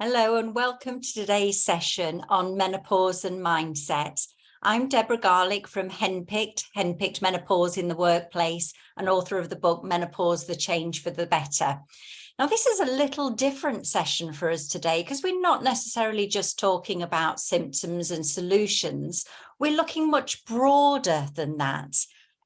Hello and welcome to today's session on menopause and mindset. I'm Deborah Garlick from Henpicked Menopause in the Workplace, and author of the book Menopause, the Change for the Better. Now, this is a little different session for us today because we're not necessarily just talking about symptoms and solutions. We're looking much broader than that.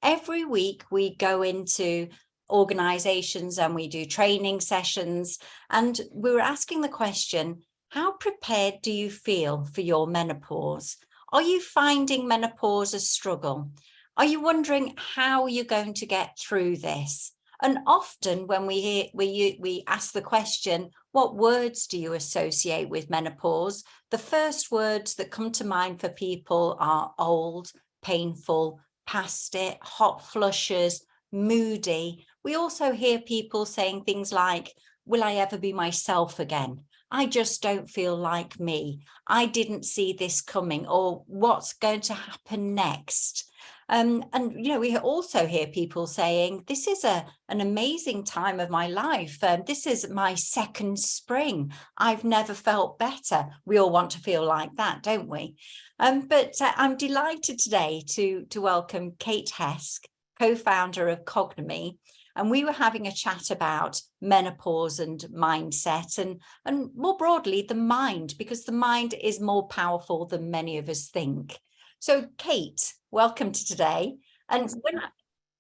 Every week we go into organizations and we do training sessions, and we were asking the question, how prepared do you feel for your menopause? Are you finding menopause a struggle? Are you wondering how you're going to get through this? And often when we ask the question, what words do you associate with menopause? The first words that come to mind for people are old, painful, past it, hot flushes, moody. We also hear people saying things like, will I ever be myself again? I just don't feel like me. I didn't see this coming, or what's going to happen next? And we also hear people saying, this is an amazing time of my life. This is my second spring. I've never felt better. We all want to feel like that, don't we? But I'm delighted today to welcome Kate Hesk, co-founder of Cognomie. And we were having a chat about menopause and mindset and more broadly, the mind, because the mind is more powerful than many of us think. So Kate, welcome to today. And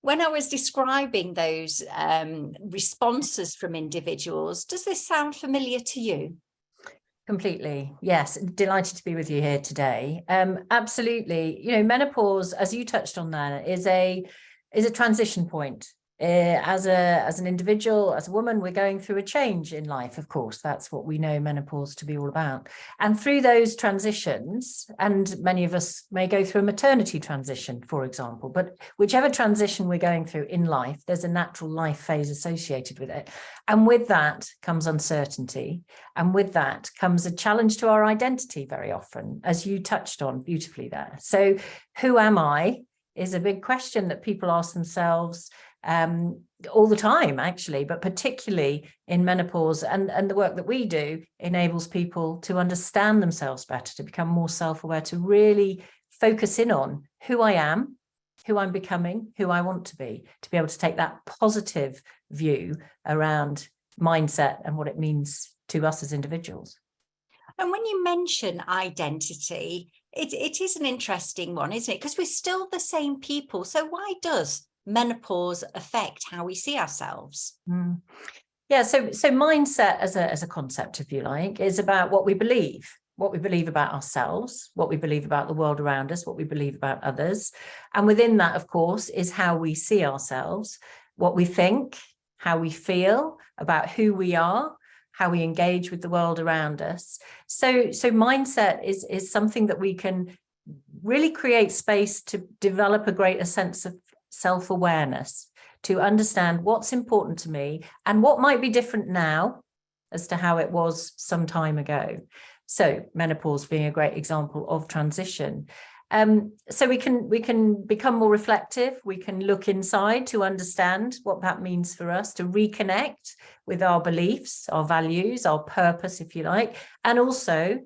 when I was describing those responses from individuals, does this sound familiar to you? Completely. Yes. Delighted to be with you here today. Absolutely. Menopause, as you touched on there, is a transition point. As an individual, as a woman, we're going through a change in life. Of course, that's what we know menopause to be all about. And through those transitions, and many of us may go through a maternity transition, for example, but whichever transition we're going through in life, there's a natural life phase associated with it. And with that comes uncertainty. And with that comes a challenge to our identity very often, as you touched on beautifully there. So who am I is a big question that people ask themselves all the time, actually, but particularly in menopause, and the work that we do enables people to understand themselves better, to become more self-aware, to really focus in on who I am, who I'm becoming, who I want to be able to take that positive view around mindset and what it means to us as individuals. And when you mention identity, it is an interesting one, isn't it? Because we're still the same people. So why does menopause affect how we see ourselves? Yeah, so mindset as a concept, if you like, is about what we believe about ourselves, what we believe about the world around us, what we believe about others. And within that, of course, is how we see ourselves, what we think, how we feel about who we are, how we engage with the world around us. So mindset is something that we can really create space to develop a greater sense of self-awareness, to understand what's important to me and what might be different now as to how it was some time ago. So menopause being a great example of transition. So we can become more reflective. We can look inside to understand what that means for us, to reconnect with our beliefs, our values, our purpose, if you like, and also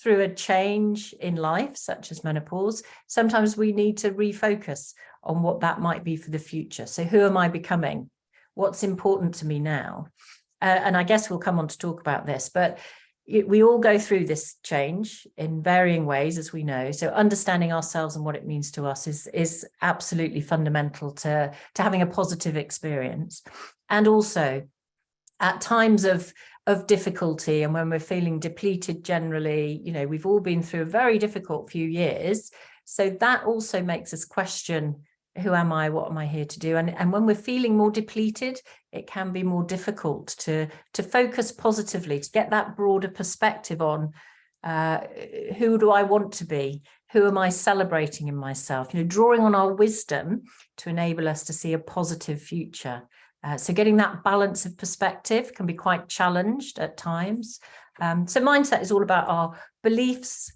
through a change in life, such as menopause, sometimes we need to refocus on what that might be for the future. So who am I becoming? What's important to me now? And I guess we'll come on to talk about this, but we all go through this change in varying ways, as we know. So understanding ourselves and what it means to us is absolutely fundamental to having a positive experience. And also at times of difficulty, and when we're feeling depleted generally, we've all been through a very difficult few years. So that also makes us question, who am I? What am I here to do? And when we're feeling more depleted, it can be more difficult to focus positively, to get that broader perspective on who do I want to be? Who am I celebrating in myself? Drawing on our wisdom to enable us to see a positive future. So getting that balance of perspective can be quite challenged at times. So mindset is all about our beliefs,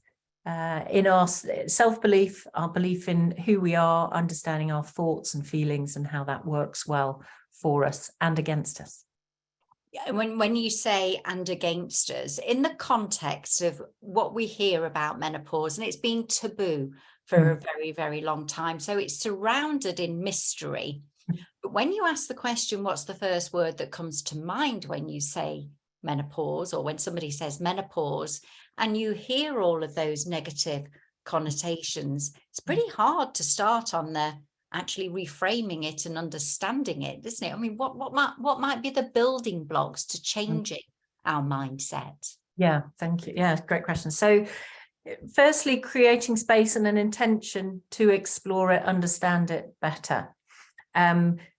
in our self-belief, our belief in who we are, understanding our thoughts and feelings and how that works well for us and against us. When you say and against us, in the context of what we hear about menopause, and it's been taboo for a very, very long time, so it's surrounded in mystery. But when you ask the question, what's the first word that comes to mind when you say menopause, or when somebody says menopause, and you hear all of those negative connotations, it's pretty hard to start on the actually reframing it and understanding it, isn't it? I mean, what might be the building blocks to changing our mindset? Yeah, thank you. Yeah, great question. So firstly, creating space and an intention to explore it, understand it better.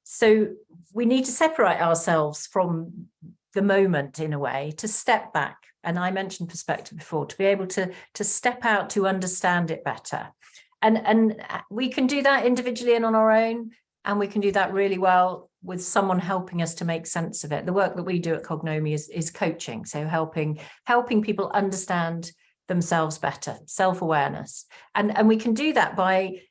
So we need to separate ourselves from the moment in a way, to step back. And I mentioned perspective before, to be able to step out, to understand it better. And we can do that individually and on our own, and we can do that really well with someone helping us to make sense of it. The work that we do at Cognomie is coaching, so helping people understand themselves better, self-awareness. And we can do that by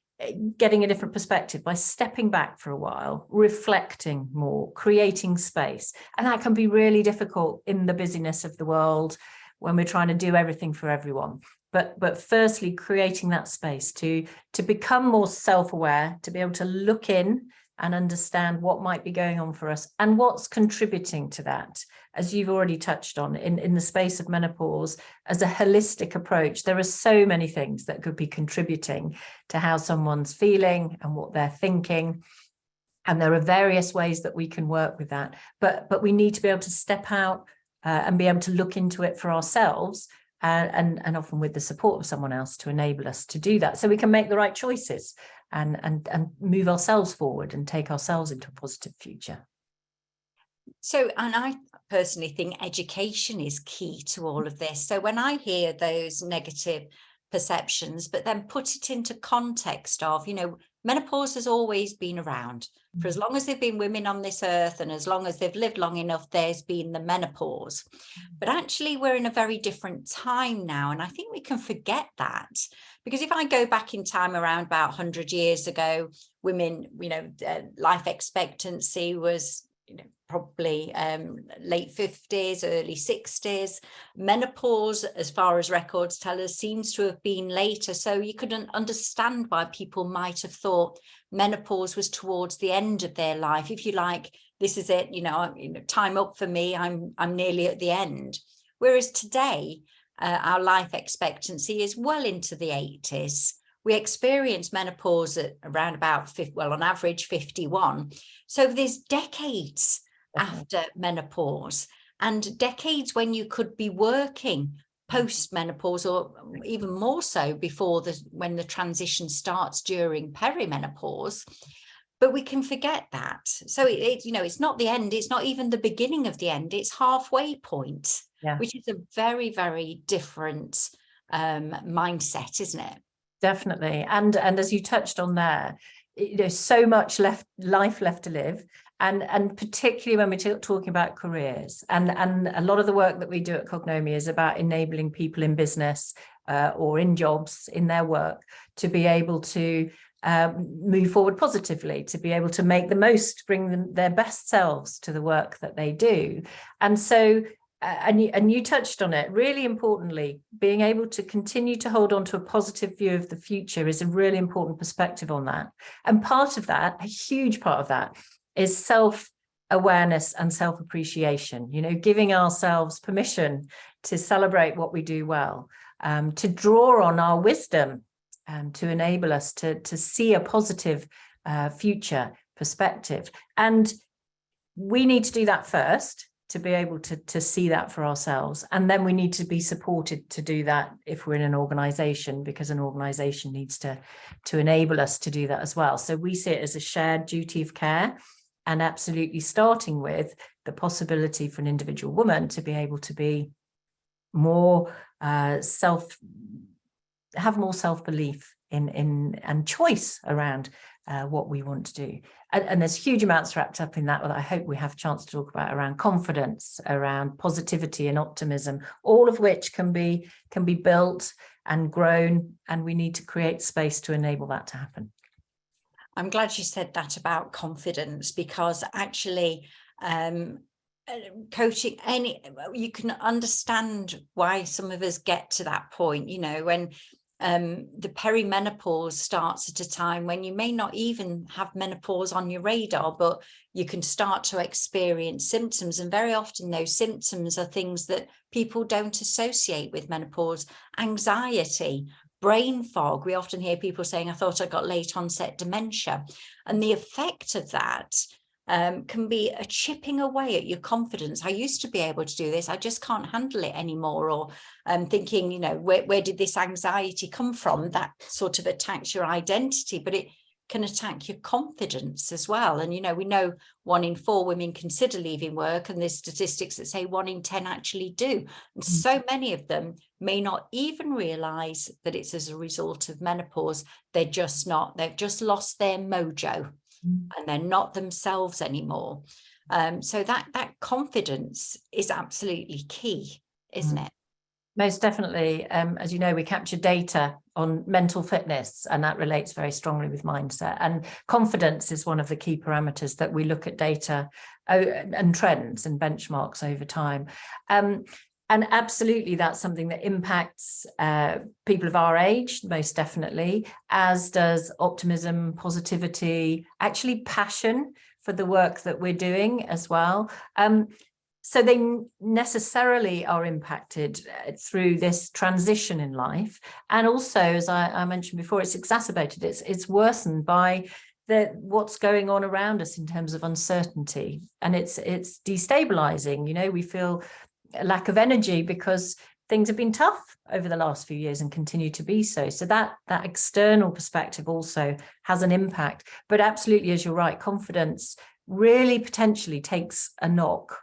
getting a different perspective, by stepping back for a while, reflecting more, creating space. And that can be really difficult in the busyness of the world when we're trying to do everything for everyone. But firstly, creating that space to become more self-aware, to be able to look in and understand what might be going on for us and what's contributing to that. As you've already touched on, in the space of menopause, as a holistic approach, there are so many things that could be contributing to how someone's feeling and what they're thinking. And there are various ways that we can work with that. But we need to be able to step out and be able to look into it for ourselves, and often with the support of someone else to enable us to do that, so we can make the right choices and move ourselves forward and take ourselves into a positive future. So, and I personally think education is key to all of this. So when I hear those negative perceptions, but then put it into context of, menopause has always been around. For as long as there've been women on this earth, and as long as they've lived long enough, there's been the menopause. But actually, we're in a very different time now. And I think we can forget that, because if I go back in time around about 100 years ago, women, life expectancy was, probably late 50s, early 60s. Menopause, as far as records tell us, seems to have been later. So you couldn't understand why people might have thought menopause was towards the end of their life. If you like, this is it, time up for me, I'm nearly at the end. Whereas today, our life expectancy is well into the 80s. We experience menopause at around about, on average 51. So there's decades after menopause, and decades when you could be working post-menopause, or even more so before when the transition starts during perimenopause. But we can forget that. So it's not the end. It's not even the beginning of the end. It's halfway point, which is a very, very different mindset, isn't it? Definitely. And as you touched on there, so much life left to live. And particularly when we're talking about careers, and a lot of the work that we do at Cognomie is about enabling people in business or in jobs in their work to be able to move forward positively, to be able to make the most, bring their best selves to the work that they do. And so and you touched on it, really importantly, being able to continue to hold on to a positive view of the future is a really important perspective on that. And part of that, a huge part of that, is self-awareness and self-appreciation, giving ourselves permission to celebrate what we do well, to draw on our wisdom, to enable us to see a positive future perspective. And we need to do that first, to be able to see that for ourselves. And then we need to be supported to do that if we're in an organization, because an organization needs to enable us to do that as well. So we see it as a shared duty of care, and absolutely starting with the possibility for an individual woman to be able to be more have more self-belief in and choice around what we want to do. And there's huge amounts wrapped up in that I hope we have a chance to talk about, around confidence, around positivity and optimism, all of which can be built and grown, and we need to create space to enable that to happen. I'm glad you said that about confidence, because actually coaching, you can understand why some of us get to that point, you know, when the perimenopause starts at a time when you may not even have menopause on your radar, but you can start to experience symptoms. And very often those symptoms are things that people don't associate with menopause: anxiety, brain fog. We often hear people saying, I thought I got late onset dementia. And the effect of that can be a chipping away at your confidence. I used to be able to do this, I just can't handle it anymore. Or thinking, you know, where did this anxiety come from? That sort of attacks your identity, but it can attack your confidence as well. And, you know, we know 1 in 4 women consider leaving work, and there's statistics that say 1 in 10 actually do. And so many of them may not even realize that it's as a result of menopause. They've just lost their mojo. And they're not themselves anymore. So that confidence is absolutely key, isn't it? Most definitely. As you know, we capture data on mental fitness, and that relates very strongly with mindset. And confidence is one of the key parameters that we look at data and trends and benchmarks over time. And absolutely, that's something that impacts people of our age, most definitely, as does optimism, positivity, actually passion for the work that we're doing as well. So they necessarily are impacted through this transition in life. And also, as I mentioned before, it's exacerbated, it's worsened by what's going on around us in terms of uncertainty. And it's destabilizing. You know, we feel a lack of energy because things have been tough over the last few years and continue to be so. So that external perspective also has an impact. But absolutely, as you're right, confidence really potentially takes a knock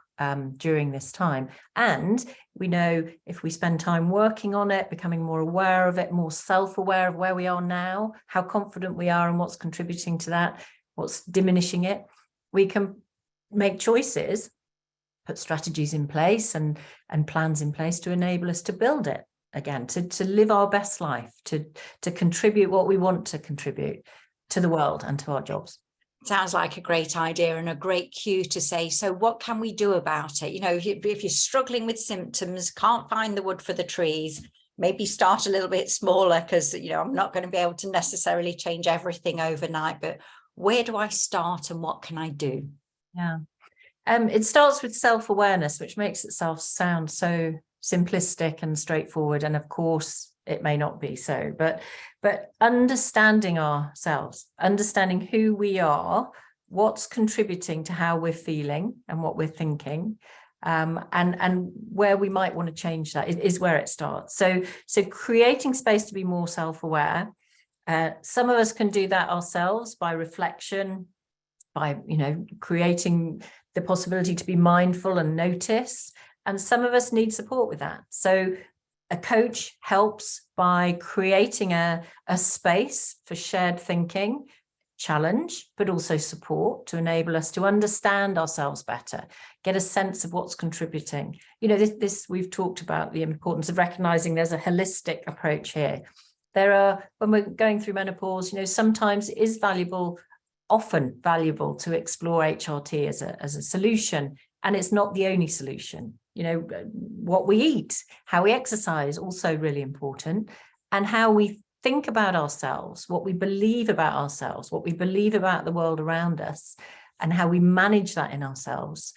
during this time. And we know if we spend time working on it, becoming more aware of it, more self-aware of where we are now, how confident we are and what's contributing to that, what's diminishing it, we can make choices, put strategies in place and plans in place to enable us to build it again, to live our best life, to contribute what we want to contribute to the world and to our jobs. Sounds like a great idea and a great cue to say, so what can we do about it? You know, if you're struggling with symptoms, can't find the wood for the trees, maybe start a little bit smaller, because, you know, I'm not going to be able to necessarily change everything overnight, but where do I start and what can I do? Yeah. It starts with self-awareness, which makes itself sound so simplistic and straightforward. And of course, it may not be so, but understanding ourselves, understanding who we are, what's contributing to how we're feeling and what we're thinking, and where we might want to change that is where it starts. So creating space to be more self-aware. Some of us can do that ourselves by reflection, by, you know, creating the possibility to be mindful and notice. And some of us need support with that. So a coach helps by creating a space for shared thinking, challenge, but also support to enable us to understand ourselves better, get a sense of what's contributing. You know, this we've talked about the importance of recognizing there's a holistic approach here. There are, when we're going through menopause, you know, sometimes it is often valuable to explore HRT as a solution, and it's not the only solution. You know, what we eat, how we exercise, also really important, and how we think about ourselves, what we believe about ourselves, what we believe about the world around us, and how we manage that in ourselves,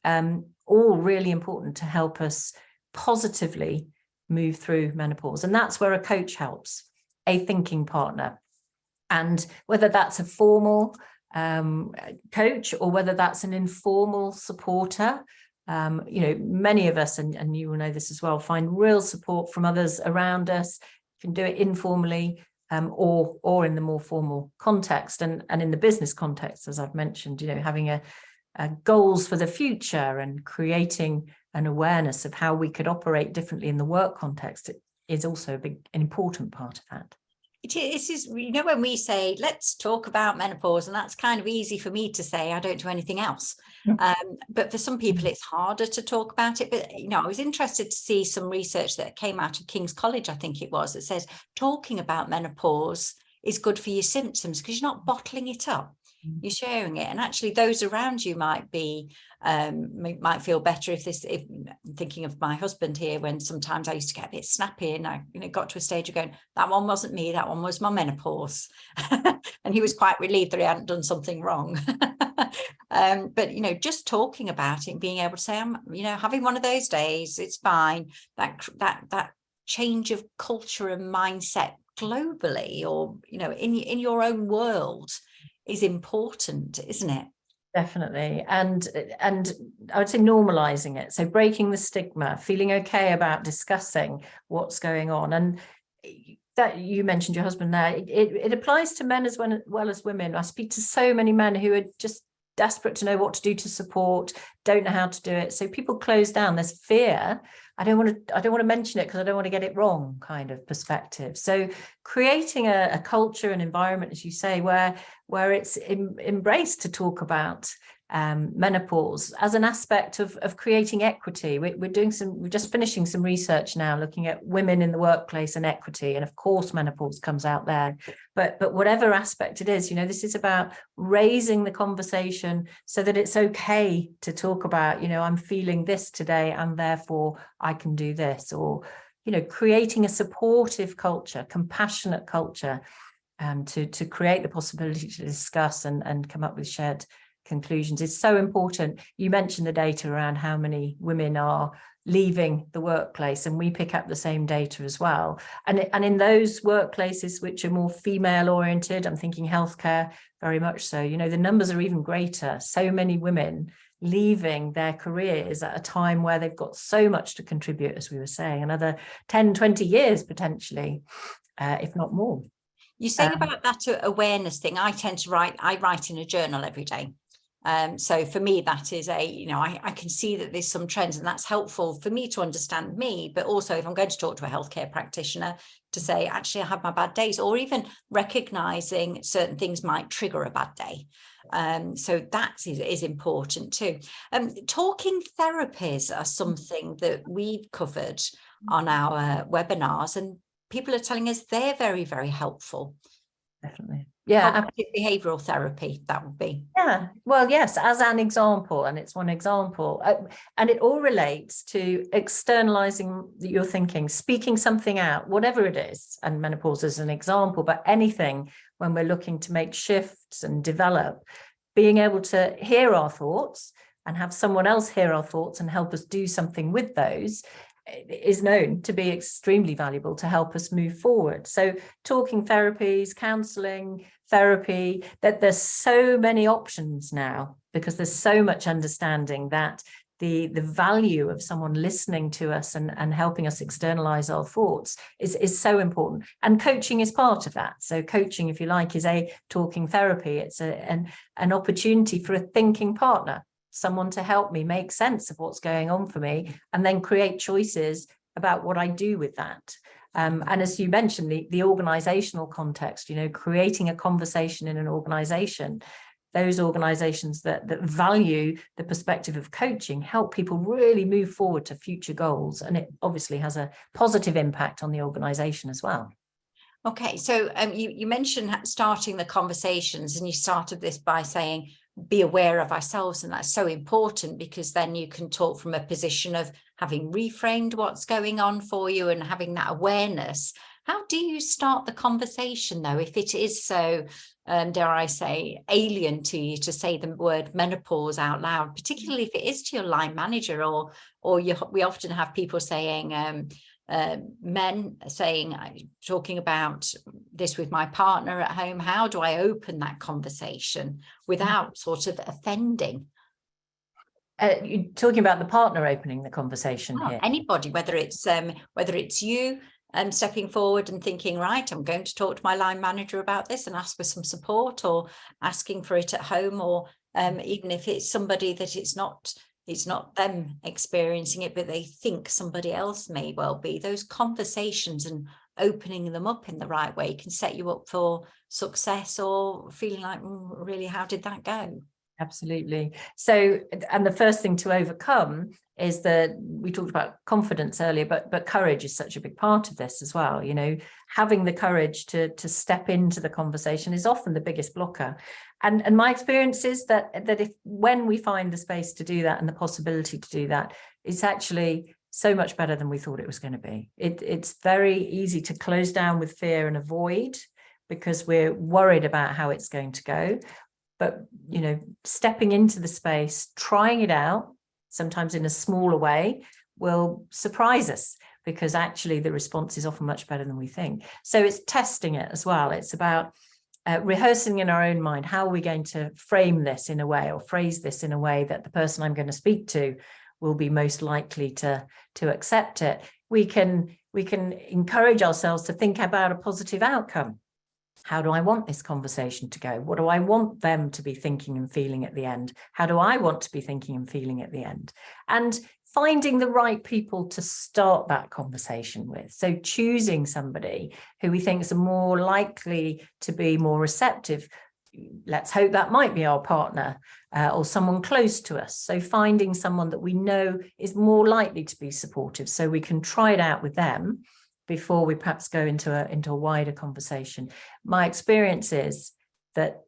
all really important to help us positively move through menopause. And that's where a coach helps, a thinking partner. And whether that's a formal coach or whether that's an informal supporter, you know, many of us, and you will know this as well, find real support from others around us. You can do it informally or in the more formal context, and in the business context, as I've mentioned, you know, having a goals for the future and creating an awareness of how we could operate differently in the work context is also an important part of that. It is, you know, when we say, let's talk about menopause, and that's kind of easy for me to say, I don't do anything else. But for some people, it's harder to talk about it. But, you know, I was interested to see some research that came out of King's College, I think it was, that says talking about menopause is good for your symptoms because you're not bottling it up. you're sharing it, and actually those around you might feel better if I'm thinking of my husband here, when sometimes I used to get a bit snappy, and I got to a stage of going, that one wasn't me, that one was my menopause. And he was quite relieved that he hadn't done something wrong. But just talking about it and being able to say, I'm having one of those days, it's fine. That change of culture and mindset globally, or in your own world, is important, isn't it? Definitely. And I would say normalizing it. So breaking the stigma, feeling okay about discussing what's going on. And that you mentioned your husband there, it applies to men as well as women. I speak to so many men who are just desperate to know what to do to support, don't know how to do it. So people close down. There's fear. I don't want to mention it because I don't want to get it wrong kind of perspective. So creating a culture and environment, as you say, where it's embraced to talk about menopause as an aspect of creating equity. We're just finishing some research now looking at women in the workplace and equity, and of course menopause comes out there, but whatever aspect it is, this is about raising the conversation so that it's okay to talk about, I'm feeling this today and therefore I can do this, or creating a supportive culture, compassionate culture, to create the possibility to discuss and come up with shared conclusions is so important. You mentioned the data around how many women are leaving the workplace, and we pick up the same data as well. And in those workplaces which are more female oriented, I'm thinking healthcare, very much so, the numbers are even greater. So many women leaving their careers at a time where they've got so much to contribute, as we were saying, another 10, 20 years potentially, if not more. You're saying about that awareness thing. I write in a journal every day. So for me, that is I can see that there's some trends, and that's helpful for me to understand me, but also if I'm going to talk to a healthcare practitioner, to say, actually, I have my bad days, or even recognizing certain things might trigger a bad day. So that is important too. Talking therapies are something that we've covered on our webinars, and people are telling us they're very, very helpful. Definitely. Yeah. Cognitive behavioral therapy, that would be. Yeah. Well, yes, as an example, and it's one example. And it all relates to externalizing your thinking, speaking something out, whatever it is. And menopause is an example, but anything when we're looking to make shifts and develop, being able to hear our thoughts and have someone else hear our thoughts and help us do something with those is known to be extremely valuable to help us move forward. So talking therapies, counseling, therapy, that there's so many options now, because there's so much understanding that the value of someone listening to us and helping us externalize our thoughts is so important. And coaching is part of that. So coaching, if you like, is a talking therapy. It's an opportunity for a thinking partner, someone to help me make sense of what's going on for me, and then create choices about what I do with that. And as you mentioned, the organizational context, creating a conversation in an organization, those organizations that value the perspective of coaching help people really move forward to future goals. And it obviously has a positive impact on the organization as well. Okay, so you mentioned starting the conversations, and you started this by saying, be aware of ourselves, and that's so important, because then you can talk from a position of having reframed what's going on for you and having that awareness. How do you start the conversation, though, if it is so, dare I say, alien to you to say the word menopause out loud, particularly if it is to your line manager, or we often have people saying, men saying, talking about this with my partner at home, how do I open that conversation without sort of offending? You're talking about the partner opening the conversation here. Anybody, whether it's you stepping forward and thinking, right, I'm going to talk to my line manager about this and ask for some support, or asking for it at home, or even if it's somebody that it's not them experiencing it, but they think somebody else may well be. Those conversations and opening them up in the right way can set you up for success, or feeling like, really, how did that go? Absolutely. So, and the first thing to overcome is that we talked about confidence earlier, but courage is such a big part of this as well. You know, having the courage to step into the conversation is often the biggest blocker. And my experience is that if when we find the space to do that and the possibility to do that, it's actually so much better than we thought it was going to be. It's very easy to close down with fear and avoid because we're worried about how it's going to go. But, you know, stepping into the space, trying it out, sometimes in a smaller way, will surprise us because actually the response is often much better than we think. So it's testing it as well. It's about rehearsing in our own mind, how are we going to frame this in a way or phrase this in a way that the person I'm going to speak to will be most likely to accept it. We can encourage ourselves to think about a positive outcome. How do I want this conversation to go? What do I want them to be thinking and feeling at the end? How do I want to be thinking and feeling at the end? And finding the right people to start that conversation with. So choosing somebody who we think is more likely to be more receptive. Let's hope that might be our partner or someone close to us. So finding someone that we know is more likely to be supportive so we can try it out with them before we perhaps go into a wider conversation. My experience is that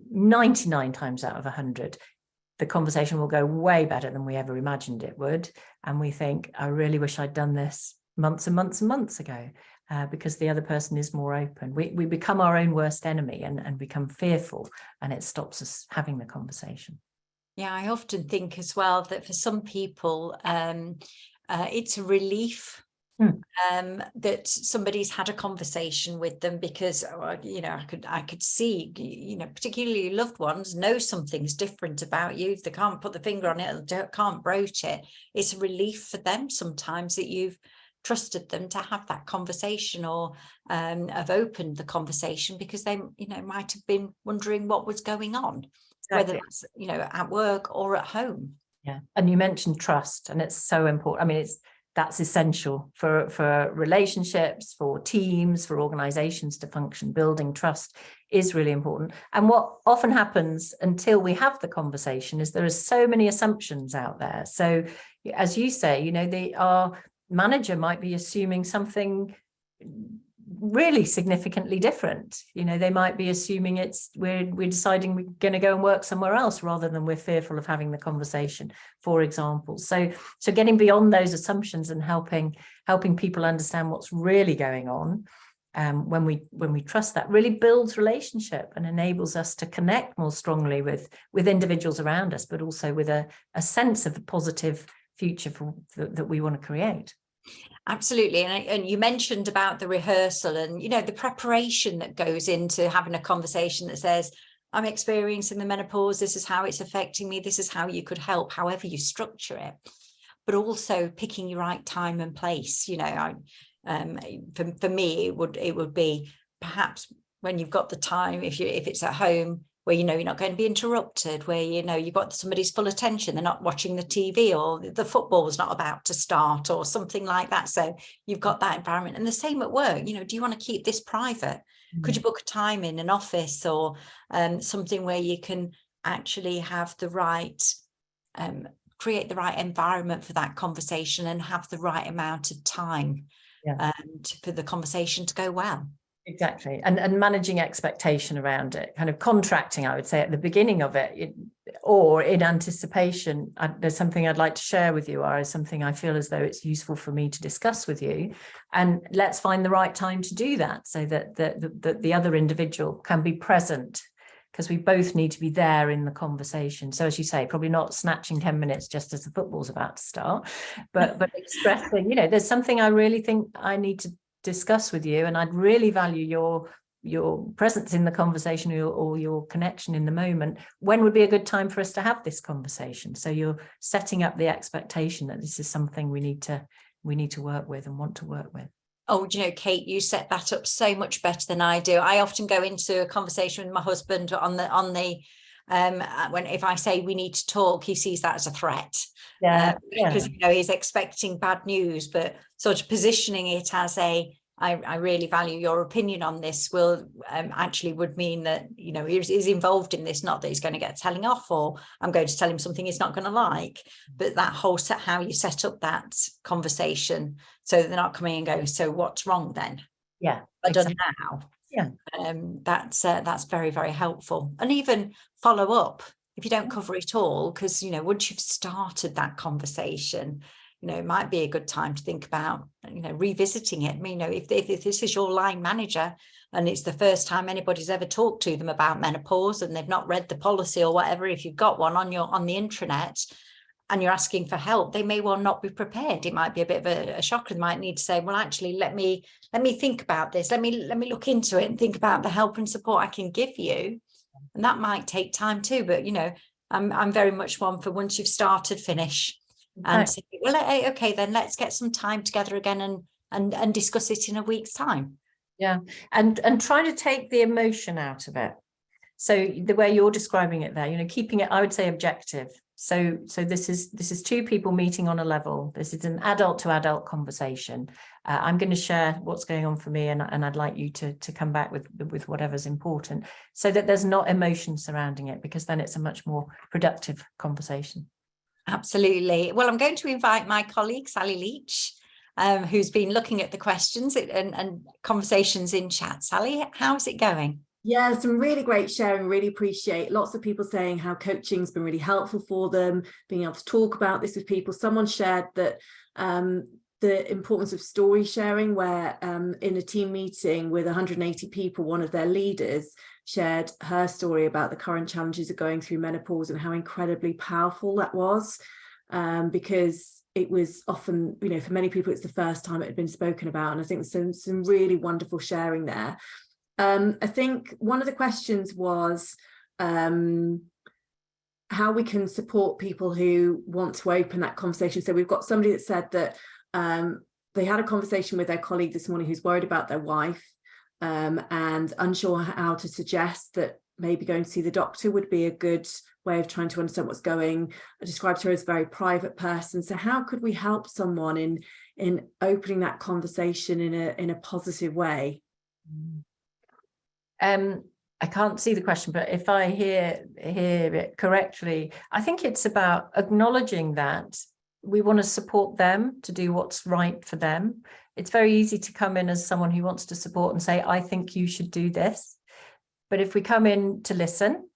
99 times out of 100, the conversation will go way better than we ever imagined it would. And we think, I really wish I'd done this months and months and months ago, because the other person is more open. We become our own worst enemy and become fearful, and it stops us having the conversation. Yeah, I often think as well that for some people, it's a relief that somebody's had a conversation with them, because you know, I could see, you know, particularly loved ones know something's different about you. If they can't put the finger on it, can't broach it, it's a relief for them sometimes that you've trusted them to have that conversation, or have opened the conversation, because they, you know, might have been wondering what was going on, whether that's, you know, at work or at home. Yeah, and you mentioned trust, and it's so important. I mean, that's essential for relationships, for teams, for organizations to function. Building trust is really important. And what often happens until we have the conversation is there are so many assumptions out there. So as you say, you know, our manager might be assuming something really significantly different. You know, they might be assuming we're deciding we're going to go and work somewhere else rather than we're fearful of having the conversation, for example. So getting beyond those assumptions and helping people understand what's really going on, when we trust, that really builds relationship and enables us to connect more strongly with individuals around us, but also with a sense of the positive future that we want to create. Absolutely. And you mentioned about the rehearsal and, you know, the preparation that goes into having a conversation that says, I'm experiencing the menopause, this is how it's affecting me, this is how you could help, however you structure it, but also picking your right time and place. You know, for me, it would be perhaps when you've got the time, if it's at home, where you know you're not going to be interrupted, where you know you've got somebody's full attention, they're not watching the TV, or the football's not about to start, or something like that. So you've got that environment. And the same at work. You know, do you want to keep this private? Could you book a time in an office, or something where you can actually have the right, create the right environment for that conversation and have the right amount of time for the conversation to go well? Exactly. And managing expectation around it, kind of contracting, I would say, at the beginning of it, or in anticipation. There's something I'd like to share with you, or something I feel as though it's useful for me to discuss with you. And let's find the right time to do that, so that the other individual can be present, because we both need to be there in the conversation. So as you say, probably not snatching 10 minutes just as the football's about to start, but expressing, you know, there's something I really think I need to discuss with you, and I'd really value your presence in the conversation, or your connection in the moment. When would be a good time for us to have this conversation? So you're setting up the expectation that this is something we need to work with and want to work with. Oh, you know, Kate, you set that up so much better than I do. I often go into a conversation with my husband if I say we need to talk, he sees that as a threat. Because you know, he's expecting bad news, but sort of positioning it as a I really value your opinion on this, will actually would mean that, you know, he's involved in this, not that he's going to get telling off, or I'm going to tell him something he's not going to like, but that whole set, how you set up that conversation so that they're not coming and going, so what's wrong then? Yeah, I exactly. done now. Yeah. That's very, very helpful. And even follow up if you don't cover it all, because, you know, once you've started that conversation, you know, it might be a good time to think about, you know, revisiting it. I mean, you know, if this is your line manager and it's the first time anybody's ever talked to them about menopause and they've not read the policy or whatever, if you've got one on the intranet and you're asking for help, they may well not be prepared. It might be a bit of a shocker. They might need to say, well, actually, let me think about this. Let me look into it and think about the help and support I can give you. And that might take time too. But, you know, I'm very much one for once you've started, finish. And say, well, okay, then let's get some time together again and discuss it in a week's time. Yeah, and try to take the emotion out of it. So the way you're describing it there, you know, keeping it, I would say, objective. So this is two people meeting on a level. This is an adult to adult conversation. I'm going to share what's going on for me, and I'd like you to come back with whatever's important, so that there's not emotion surrounding it, because then it's a much more productive conversation. Absolutely. Well, I'm going to invite my colleague, Sally Leach, who's been looking at the questions and conversations in chat. Sally, how's it going? Yeah, some really great sharing. Really appreciate lots of people saying how coaching's been really helpful for them, being able to talk about this with people. Someone shared that the importance of story sharing, where in a team meeting with 180 people, one of their leaders shared her story about the current challenges of going through menopause and how incredibly powerful that was, because it was often, you know, for many people, it's the first time it had been spoken about. And I think some really wonderful sharing there. I think one of the questions was how we can support people who want to open that conversation. So we've got somebody that said that they had a conversation with their colleague this morning who's worried about their wife, and unsure how to suggest that maybe going to see the doctor would be a good way of trying to understand what's going. I described her as a very private person. So how could we help someone in opening that conversation in a positive way? I can't see the question, but if I hear it correctly, I think it's about acknowledging that we want to support them to do what's right for them. It's very easy to come in as someone who wants to support and say, I think you should do this. But if we come in to listen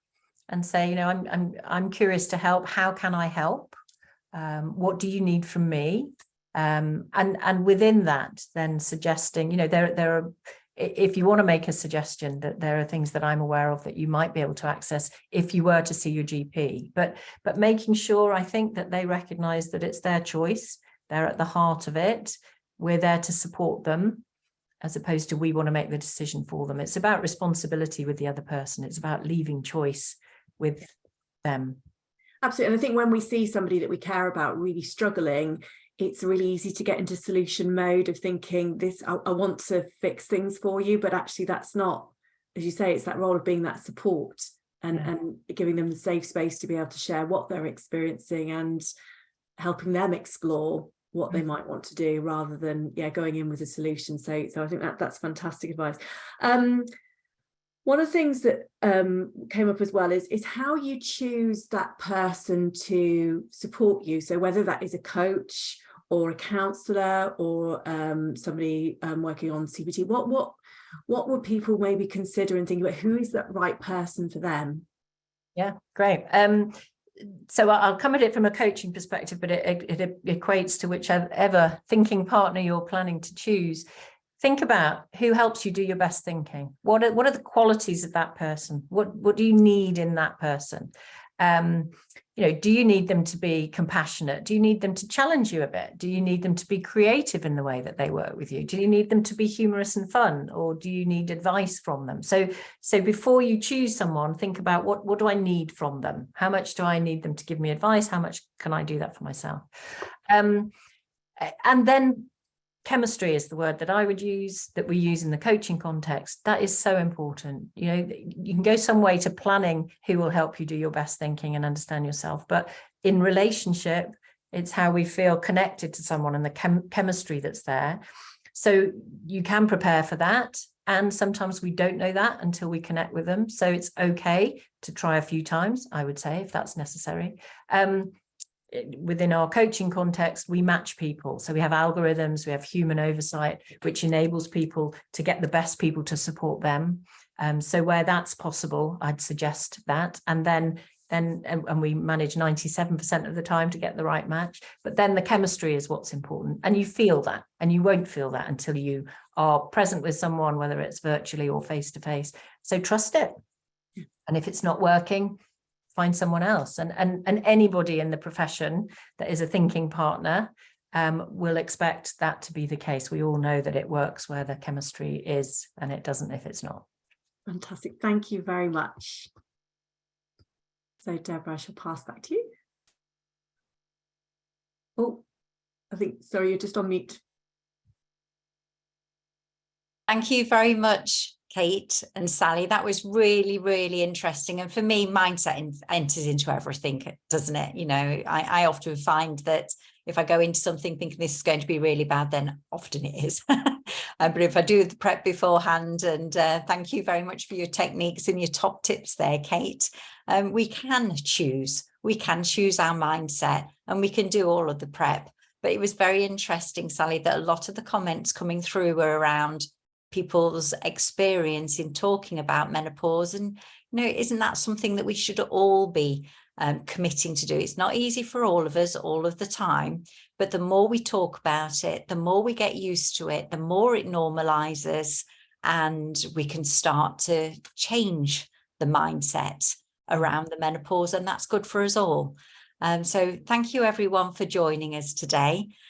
and say, you know, I'm curious to help, how can I help? What do you need from me? And within that, then suggesting, you know, there are, if you want to make a suggestion, that there are things that I'm aware of that you might be able to access if you were to see your GP, but making sure, I think, that they recognize that it's their choice. They're at the heart of it. We're there to support them, as opposed to we want to make the decision for them. It's about responsibility with the other person. It's about leaving choice with them. Absolutely. And I think when we see somebody that we care about really struggling, it's really easy to get into solution mode of thinking this, I want to fix things for you, but actually that's not, as you say, it's that role of being that support and giving them the safe space to be able to share what they're experiencing and helping them explore what they might want to do, rather than going in with a solution. So I think that's fantastic advice. One of the things that came up as well is how you choose that person to support you. So whether that is a coach or a counsellor or somebody working on CBT, what would people maybe consider and think about who is that right person for them? Yeah, great. So I'll come at it from a coaching perspective, but it equates to whichever thinking partner you're planning to choose. Think about who helps you do your best thinking. What are the qualities of that person? What do you need in that person? Do you need them to be compassionate? Do you need them to challenge you a bit? Do you need them to be creative in the way that they work with you? Do you need them to be humorous and fun, or do you need advice from them? So before you choose someone, think about what do I need from them? How much do I need them to give me advice? How much can I do that for myself? And then chemistry is the word that I would use, that we use in the coaching context. That is so important. You can go some way to planning who will help you do your best thinking and understand yourself. But in relationship, it's how we feel connected to someone and the chemistry that's there. So you can prepare for that. And sometimes we don't know that until we connect with them. So it's okay to try a few times, I would say, if that's necessary. Within our coaching context, we match people. So we have algorithms, we have human oversight, which enables people to get the best people to support them. So where that's possible, I'd suggest that. And then we manage 97% of the time to get the right match. But then the chemistry is what's important. And you feel that, and you won't feel that until you are present with someone, whether it's virtually or face-to-face. So trust it. And if it's not working, find someone else. And anybody in the profession that is a thinking partner will expect that to be the case. We all know that it works where the chemistry is, and it doesn't if it's not. Fantastic. Thank you very much. So Deborah, I shall pass back to you. Oh, I think, sorry, you're just on mute. Thank you very much, Kate and Sally. That was really, really interesting. And for me, mindset enters into everything, doesn't it? You know, I often find that if I go into something thinking this is going to be really bad, then often it is. But if I do the prep beforehand, and thank you very much for your techniques and your top tips there, Kate, we can choose our mindset, and we can do all of the prep. But it was very interesting, Sally, that a lot of the comments coming through were around people's experience in talking about menopause. And, you know, isn't that something that we should all be committing to do? It's not easy for all of us all of the time, but the more we talk about it, the more we get used to it, the more it normalizes, and we can start to change the mindset around the menopause, and that's good for us all. So thank you everyone for joining us today.